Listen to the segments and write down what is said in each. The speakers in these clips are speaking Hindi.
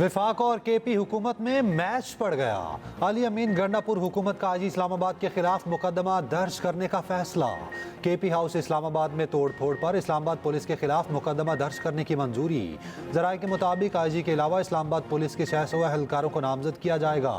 विफाक और केपी हुकूमत में मैच पड़ गया। अली अमीन गंडापुर हुकूमत का आज इस्लामाबाद के खिलाफ मुकदमा दर्ज करने का फैसला। केपी हाउस इस्लामाबाद में तोड़फोड़ पर इस्लामाबाद पुलिस के खिलाफ मुकदमा दर्ज करने की मंजूरी। जराये के मुताबिक आईजी के अलावा इस्लामाबाद पुलिस के 600 एहलकारों को नामजद किया जाएगा।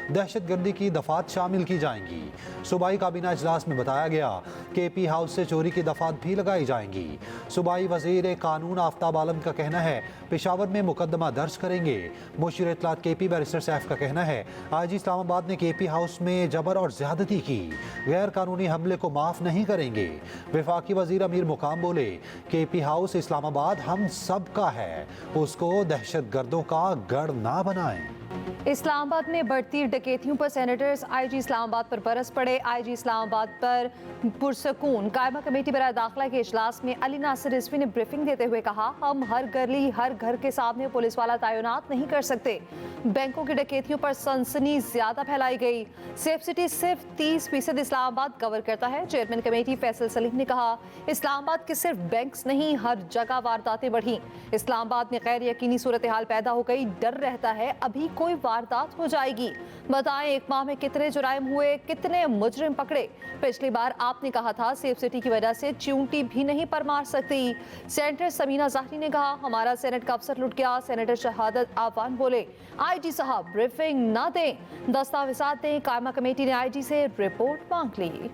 दहशतगर्दी की दफात शामिल की जाएंगी। सूबाई काबीना इजलास में बताया गया केपी हाउस से चोरी की दफात भी लगाई जाएंगी। सूबाई वजीर कानून आफ्ताब आलम का कहना है पेशावर में मुकदमा दर्ज करेंगे। मुशीर इत्तलात केपी बैरिस्टर सैफ का कहना है आईजी इस्लामाबाद ने केपी हाउस में जबर और ज्यादती की, गैर कानूनी हमले को माफ नहीं करेंगे। वफाकी वजीर अमीर मुकाम बोले केपी हाउस इस्लामाबाद हम सब का है, उसको दहशतगर्दों का गढ़ ना बनाएं। इस्लामाबाद में बढ़ती डकैतियों पर सेनेटर्स आईजी इस्लामाबाद पर बरस पड़े। आईजी इस्लामाबाद पर पुरसकून कायमा कमेटी बराए दाखिला के इजलास में अली नासिर रिजवी ने ब्रीफिंग देते हुए कहा हम हर गली हर घर के सामने पुलिस वाला तैनात नहीं कर सकते। बैंकों की डकैतियों पर सनसनी ज्यादा फैलाई गई। सेफ सिटी सिर्फ 30% इस्लामाबाद कवर करता है। चेयरमैन कमेटी फैसल सलीम ने कहा इस्लामाबाद के सिर्फ बैंक्स नहीं हर जगह वारदातें बढ़ी। इस्लामाबाद में गैर यकीनी सूरत हाल पैदा हो गई, डर रहता है अभी कोई वारदात हो जाएगी। बताएं एक माह में कितने जुराइम हुए, कितने मुजरिम पकड़े। पिछली बार आपने कहा था सेफ सिटी की वजह से च्यूंटी भी नहीं पर मार सकती। सेनेटर समीना ज़ाहरी ने कहा हमारा सेनेट का अफसर लुट गया। सेनेटर शहादत आवान बोले आईजी साहब ब्रीफिंग ना दें, दस्तावेजात दें। कायमा कमेटी ने आईजी से रिपोर्ट मांग ली।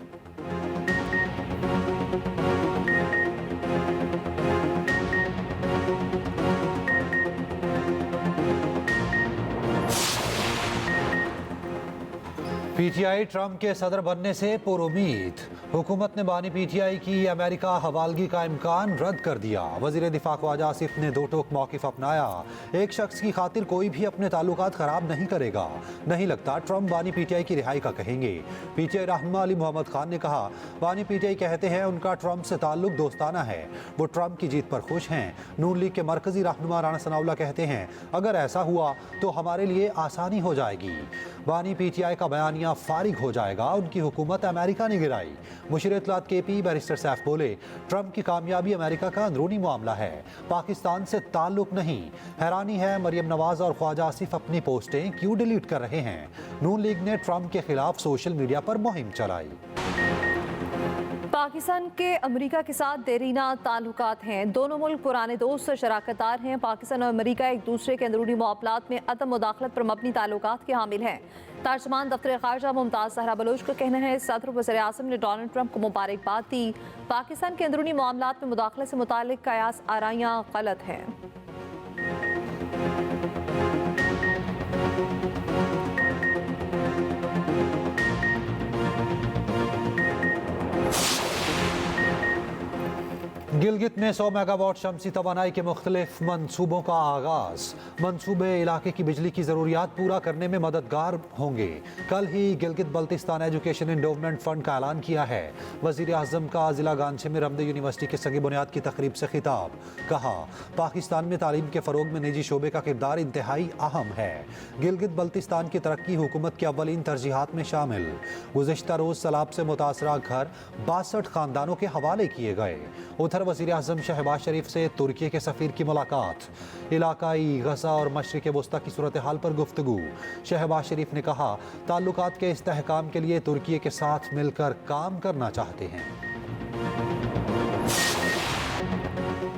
पीटीआई ट्रंप के सदर बनने से पुरुमीद। हुकूमत ने बानी पीटीआई की अमेरिका हवालगी का इम्कान रद्द कर दिया। वजीर दिफा ख्वाजा आसिफ ने दो टोक मौक़िफ़ अपनाया। एक शख्स की खातिर कोई भी अपने ताल्लुकात खराब नहीं करेगा। नहीं लगता ट्रंप बानी पीटीआई की रिहाई का कहेंगे। पीटीआई रहनुमा अली मोहम्मद खान ने कहा बानी पीटीआई कहते हैं उनका ट्रंप से ताल्लुक दोस्ताना है, वो ट्रंप की जीत पर खुश हैं। नून लीग के मरकजी रहनुमा राना सनाउल्लाह कहते हैं अगर ऐसा हुआ तो हमारे लिए आसानी हो जाएगी। बानी पीटीआई का बयानिया फारिग हो जाएगा, उनकी हुकूमत अमेरिका ने गिराई। मुशीर इत्तलात केपी बैरिस्टर सैफ बोले ट्रंप की कामयाबी अमेरिका का अंदरूनी मामला है, पाकिस्तान से ताल्लुक नहीं। हैरानी है मरियम नवाज और ख्वाजा आसिफ अपनी पोस्टें क्यों डिलीट कर रहे हैं। नून लीग ने ट्रंप के खिलाफ सोशल मीडिया पर मुहिम चलाई। पाकिस्तान के अमेरिका के साथ देरीना ताल्लुकात हैं। दोनों मुल्क पुराने दोस्त और शराकतदार हैं। पाकिस्तान और अमेरिका एक दूसरे के अंदरूनी मामलात में अदम मुदाखलत पर मबनी ताल्लुकात के हामिल हैं। तर्जमान दफ्तर खारजा मुमताज़ सहरा बलोच का कहना है सदर वज़ीर आज़म ने डोनाल्ड ट्रंप को मुबारकबाद दी। पाकिस्तान के अंदरूनी मामलात में मुदाखलत से मुताल्लिक़ कयास आराइयाँ गलत हैं। गिलगित में 100 मेगावाट शमसी तवानाई के मुख्तलिफ मनसूबों का आगाज। मनसूबे इलाके की बिजली की ज़रूरियात पूरा करने में मददगार होंगे। कल ही Gilgit Baltistan education endowment fund का ऐलान किया है। वज़ीर आज़म का जिला गांछे में रमदे यूनिवर्सिटी के संग बुनियाद की तकरीब से खिताब। कहा पाकिस्तान में तालीम के फ़रोग में निजी शोबे का किरदार इंतहाई अहम है। गिलगित बल्तिस्तान की तरक्की हुकूमत की अव्वलीन तरजीहात में शामिल। गुज़िश्ता रोज़ सैलाब से मुतासरा घर 62 ख़ानदानों के हवाले किए गए। उधर वज़ीर आज़म शहबाज शरीफ से तुर्की के सफ़ीर की मुलाकात। इलाकाई गज़ा और मशरिक़ वस्ता की सूरत हाल पर गुफ्तगू। शहबाज शरीफ ने कहा ताल्लुकात के इस्तेहकाम के लिए तुर्की के साथ मिलकर काम करना चाहते हैं।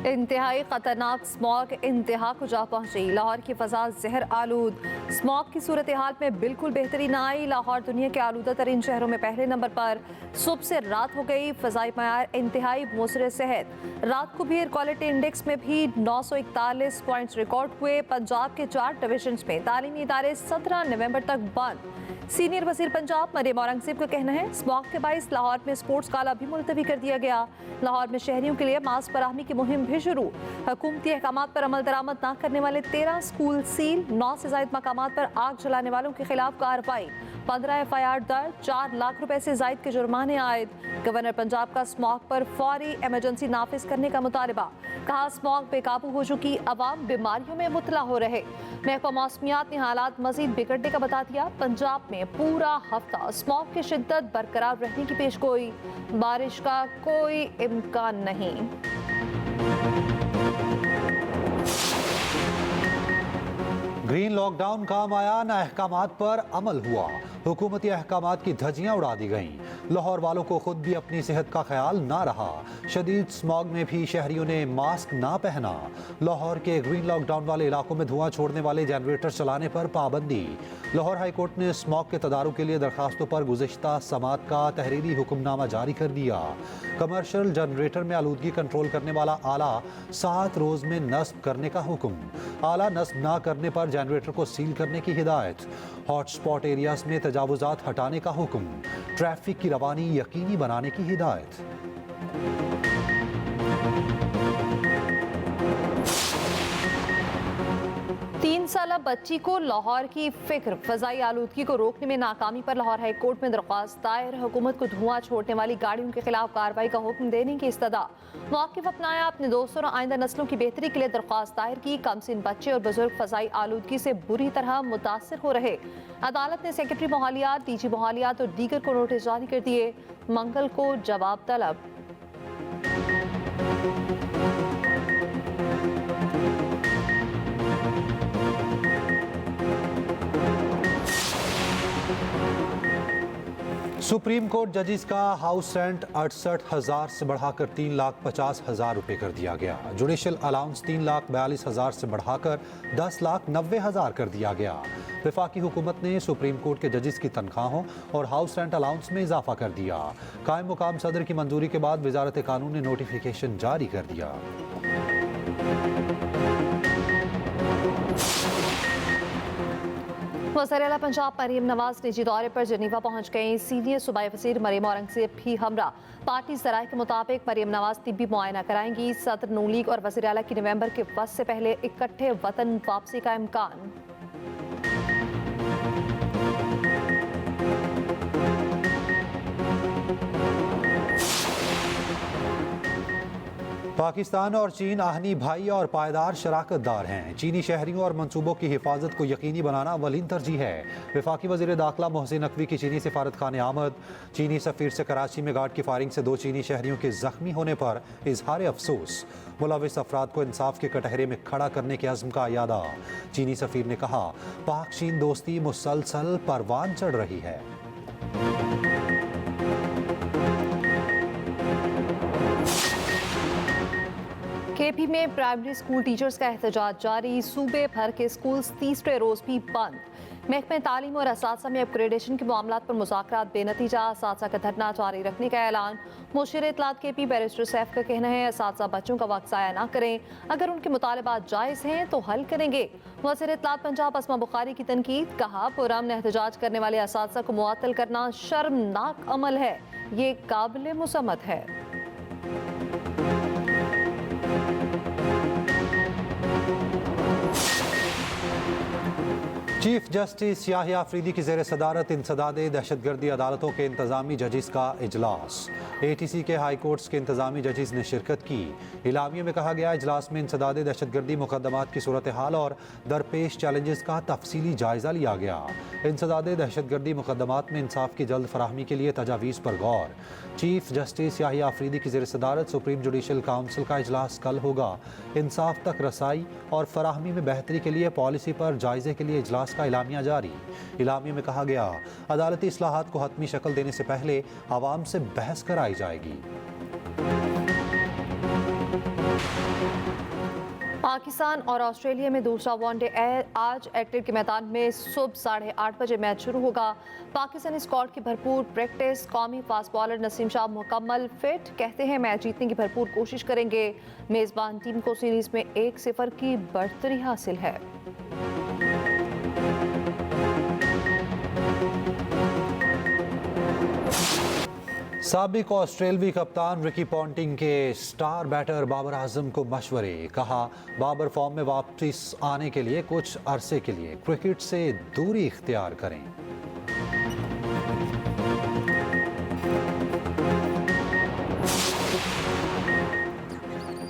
इंतहाई खतरनाक स्मॉग इंतहा को जा पहुंची। लाहौर की फ़ज़ा जहर आलूद। स्मॉग की सूरत हाल में बिल्कुल बेहतरी न आई। लाहौर दुनिया के आलूदा तरीन शहरों में पहले नंबर पर। सुबह से रात हो गई। फ़ज़ाई मयार इंतहाई मुसर सेहत। रात को भी एयर क्वालिटी इंडेक्स में भी 941 पॉइंट्स रिकॉर्ड हुए। पंजाब के 4 डिवीजन्स में तालीमी इदारे 17 नवंबर तक बंद। सीनियर वजीर पंजाब मरियम औरंगज़ेब का कहना है स्मॉग के बाइस लाहौर में स्पोर्ट्स गाला भी मुलतवी कर दिया गया। लाहौर में शहरियों के लिए मास्क फराहमी की मुहिम भी शुरू। हुकूमती अहकामात पर अमल दरामद न करने वाले 13 स्कूल सील। 9 से ज़ायद मकामात पर आग जलाने वालों के खिलाफ कार्रवाई। 15 FIR दर्ज। 4 लाख रुपए से ज़ायद के जुर्माने आयद। गवर्नर पंजाब का स्मॉग पर फौरी इमरजेंसी नाफिज करने का मुतालबा। कहा स्मॉग बेकाबू हो चुकी अवाम बीमारियों में मुबतला हो रहे। महकमा मौसमियात ने हालात मजीद बिगड़ने का बता दिया। पंजाब में पूरा हफ्ता स्मॉग की शिद्दत बरकरार रहने की पेशगोई। बारिश का कोई इम्कान नहीं। ग्रीन लॉकडाउन काम आया न अहकामात पर अमल हुआ। हुकूमती अहकामात की धज्जियां उड़ा दी गईं। लाहौर वालों को खुद भी अपनी सेहत का ख्याल ना रहा। शदीद स्मॉग में भी शहरियों ने मास्क ना पहना। लाहौर के ग्रीन लॉकडाउन वाले इलाकों में धुआं छोड़ने वाले जनरेटर चलाने पर पाबंदी। लाहौर हाई कोर्ट ने स्मॉग के तदारुक के लिए दरखास्तों पर गुज़िश्ता समात का तहरीरी हुक्मनामा जारी कर दिया। कमर्शियल जनरेटर में आलूदगी कंट्रोल करने वाला आला 7 रोज में नस्ब करने का हुक्म। आला नस्ब ना करने पर जनरेटर को सील करने की हिदायत। हॉटस्पॉट एरियाज में तजावुजात हटाने का हुक्म। ट्रैफिक की रवानी यकीनी बनाने की हिदायत। तीन साला बच्ची को लाहौर की फिक्र, फजाई आलूदगी को रोकने में नाकामी पर लाहौर हाई कोर्ट में दरख्वास्त दायर। हुकूमत को धुआं छोड़ने वाली गाड़ियों के खिलाफ कार्रवाई का हुक्म देने की इस्तदा। मौक़िफ़ अपनाया, अपने दोस्तों और आइंदा नस्लों की बेहतरी के लिए दरख्वास्त दायर की। कमसिन बच्चे और बुजुर्ग फजाई आलूदगी से बुरी तरह मुतासर हो रहे। अदालत ने सेक्रेटरी मोहालियात, डीजी मोहालियात और दीगर को नोटिस जारी कर दिए। मंगल को जवाब तलब। सुप्रीम कोर्ट जजिस का हाउस रेंट 68,000 से बढ़ाकर 3,50,000 रुपए कर दिया गया। जुडिशल अलाउंस 3,42,000 से बढ़ाकर 10,90,000 कर दिया गया। वफाकी हुकूमत ने सुप्रीम कोर्ट के जजिस की तनख्वाहों और हाउस रेंट अलाउंस में इजाफा कर दिया। कायम मुकाम सदर की मंजूरी के बाद वजारत कानून ने नोटिफिकेशन जारी कर दिया। वज़ीर-ए-आला पंजाब मरीम नवाज निजी दौरे पर जनीवा पहुंच गई। सीनियर सूबाई वज़ीर मरीम औरंगज़ेब भी हमरा। पार्टी ज़राए के मुताबिक मरीम नवाज तिब्बी मुआयना कराएंगी। सदर नून लीग और वज़ीर-ए-आला की नवंबर के वक्त से पहले इकट्ठे वतन वापसी का इम्कान। पाकिस्तान और चीन आहनी भाई और पायदार शराकतदार हैं। चीनी शहरियों और मंसूबों की हिफाजत को यकीनी बनाना अवलीन तरजीह है। वफाकी वज़ीर दाखिला मोहसिन नकवी की चीनी सफारत खाने आमद। चीनी सफ़ीर से कराची में गार्ड की फायरिंग से 2 चीनी शहरियों के जख्मी होने पर इजहार अफसोस। मुलविस अफराद को इंसाफ के कटहरे में खड़ा करने के अज़्म का यादा। चीनी सफ़ीर ने कहा, पाक चीन दोस्ती मुसलसल परवान चढ़ रही है। केपी में प्राइमरी स्कूल टीचर्स का एहतजाज जारी। सूबे भर के स्कूल्स तीसरे रोज भी बंद। महकमे तालीम और असातिज़ा में अपग्रेडेशन के मामलात पर मुज़ाकरात बेनतीजा। असातिज़ा का धरना जारी रखने का ऐलान। मुशीर इत्तलात केपी बैरिस्टर सैफ का कहना है, असातिज़ा बच्चों का वक्त ज़ाया ना करें। अगर उनके मुतालबात जायज़ हैं तो हल करेंगे। वज़ीर इत्तलात पंजाब अस्मा बुखारी की तनकीद। कहा, पुरअमन एहतजाज करने वाले असातिज़ा को मुअत्तल करना शर्मनाक अमल है। ये काबिल मुसम्मत है। चीफ जस्टिस याहिया अफरीदी की ज़ेर सदारत इंसदादे दहशतगर्दी अदालतों के इंतजामी जजिस का इजलास। ATC के हाई कोर्ट्स के इंतजामी जजिस ने शिरकत की। इलामिया में कहा गया, इजलास में इंसदादे दहशतगर्दी मुकदमात की सूरत हाल और दरपेश चैलेंजेस का तफसीली जायजा लिया गया। इंसदादे दहशतगर्दी मुकदमात में इंसाफ की जल्द फराहमी के लिए तजावीज़ पर गौर। चीफ जस्टिस याहिया अफरीदी की ज़ेर सदारत सुप्रीम जुडिशल काउंसिल का इजलास कल होगा। इंसाफ तक रसाई और फराहमी में बेहतरी के लिए पॉलिसी पर जायजे के लिए इजलास का इलामिया जारी। इलामिया में कहा गया, अदालती इस्लाहात को हतमी शक्ल देने से पहले आवाम से बहस कराई जाएगी। पाकिस्तान और ऑस्ट्रेलिया में दूसरा वनडे आज एडिलेड के मैदान में सुबह 8:30 बजे मैच शुरू होगा। पाकिस्तानी स्क्वाड की भरपूर प्रैक्टिस। कौमी फास्ट बॉलर नसीम शाह मुकम्मल फिट। कहते हैं, मैच जीतने की भरपूर कोशिश करेंगे। मेज़बान टीम को सीरीज में 1-0 की बढ़तरी हासिल है। साबिक ऑस्ट्रेलवी कप्तान रिकी पॉन्टिंग के स्टार बैटर बाबर आजम को मशवरे। कहा, बाबर फॉर्म में वापस आने के लिए कुछ अरसे के लिए क्रिकेट से दूरी इख्तियार करें।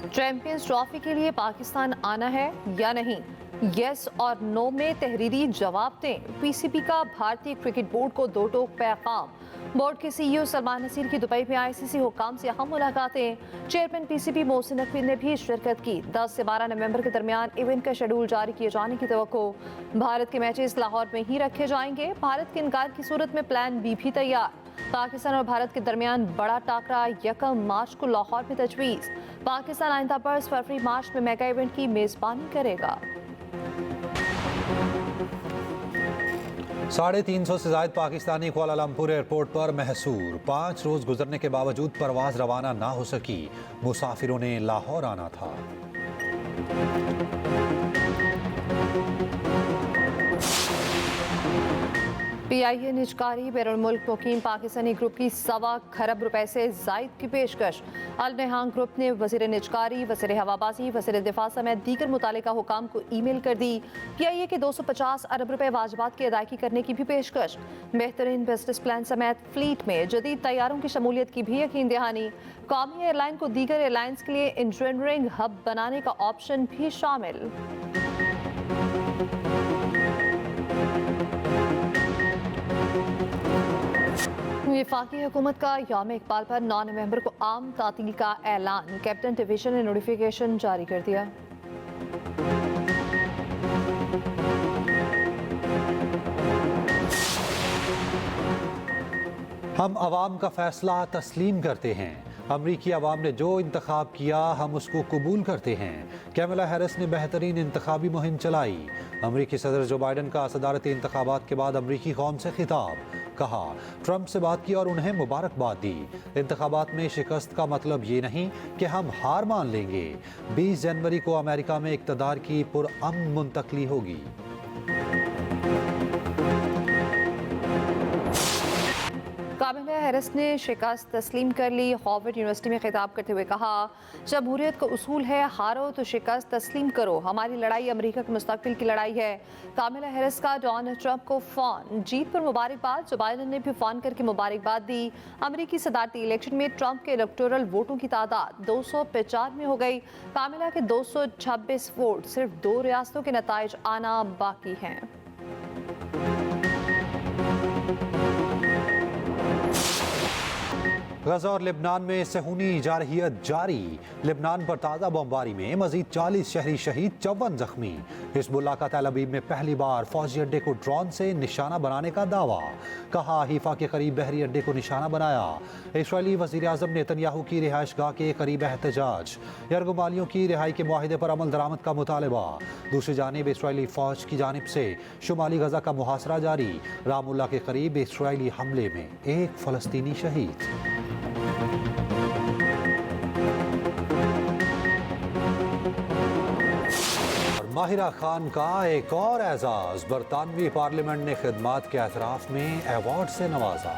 चैंपियंस ट्रॉफी के लिए पाकिस्तान आना है या नहीं, यस और नो में तहरीरी जवाब दें। PCB का भारतीय क्रिकेट बोर्ड को 2 टोक पैगाम। बोर्ड के सीईओ सलमान नसीर की दुबई में आईसीसी हुक्काम से अहम मुलाकातें। चेयरमैन पीसीबी मोहसिन नकवी ने भी शिरकत की। 10 से 12 नवंबर के दरमियान इवेंट का शेड्यूल जारी किए जाने की तवक्को। भारत के मैचेस लाहौर में ही रखे जाएंगे। भारत के इनकार की सूरत में प्लान बी भी तैयार। पाकिस्तान और भारत के दरमियान बड़ा टाकरा 1 मार्च को लाहौर में तजवीज़। पाकिस्तान आइंदा बरस फरवरी मार्च में मेगा इवेंट की मेजबानी करेगा। 350 से ज्यादा पाकिस्तानी कुआलालंपुर एयरपोर्ट पर महसूर। 5 रोज गुजरने के बावजूद परवाज रवाना ना हो सकी। मुसाफिरों ने लाहौर आना था। पीआईए निजकारी बैरून मुल्क मुकीम पाकिस्तानी ग्रुप की 1.25 खरब रुपए से जायद की पेशकश। अल नहान ग्रुप ने वजीर निजकारी, वजीर हवाबाजी, वजीर दिफा समेत दीगर मुतालिका हुकाम को ईमेल कर दी। पीआईए के 250 अरब रुपए वाजबात की अदायगी करने की भी पेशकश। बेहतरीन बिजनेस प्लान समेत फ्लीट में जदीद तैयारों की शमूलियत की भी यकीन दहानी। कौमी एयरलाइन को दीगर एयरलाइंस के लिए इंजीनियरिंग हब बनाने का ऑप्शन भी शामिल। वफाकी हुकूमत का यौम इकबाल पर 9 नवंबर को आम तातील का ऐलान। कैप्टन डिवीजन ने नोटिफिकेशन जारी कर दिया। हम अवाम का फैसला तस्लीम करते हैं। अमरीकी अवाम ने जो इंतखाब किया हम उसको कबूल करते हैं। कैमला हैरिस ने बेहतरीन इंतखाबी मुहिम चलाई। अमरीकी सदर जो बाइडन का सदारती इंतखाबात के बाद अमरीकी कौम से खिताब। कहा ट्रंप से बात की और उन्हें मुबारकबाद दी। इंतखाबात में शिकस्त का मतलब ये नहीं कि हम हार मान लेंगे। 20 जनवरी को अमेरिका में इक़्तिदार की पुरअमन मुंतकली होगी। कामिला हैरिस ने शिकस्त तस्लीम कर ली। हार्वर्ड यूनिवर्सिटी में खिताब करते हुए कहा, जमहूरियत का उसूल है हारो तो शिकस्त तस्लीम करो। हमारी लड़ाई अमेरिका के मुस्तकबिल की लड़ाई है। कामिला हैरिस का डोनाल्ड ट्रंप को फ़ोन। जीत पर मुबारकबाद। जो बाइडन ने भी फ़ोन करके मुबारकबाद दी। अमरीकी सदारती इलेक्शन में ट्रंप के इलेक्टोरल वोटों की तादाद 295 हो गई। कामिला के 226 वोट। सिर्फ 2 रियासतों के नताइज आना बाकी हैं। गजा और लेबनान में सहूनी जारहियत जारी। लेबनान पर ताज़ा बमबारी में मजीद 40 शहरी शहीद, 54 जख्मी। हिजबुल्लाह का तेल अवीव में पहली बार फौजी अड्डे को ड्रोन से निशाना बनाने का दावा। कहा हीफा के करीब बहरी अड्डे को निशाना बनाया। इस्राएली वज़ीर आज़म नेतन्याहू की रिहाइश गाह के करीब एहतजाज। यरगुमालियों की रिहाई के मुआहिदे पर अमल दरामद का मुतालबा। दूसरी जानिब इस्राएली फ़ौज की जानिब से शुमाली गजा का मुहासरा जारी। रामुल्ला के करीब इस्राएली हमले में 1 फ़लस्तीनी शहीद। माहिरा खान का एक और एजाज। बरतानवी पार्लियामेंट ने खिदमात के एतराफ़ में अवार्ड से नवाजा।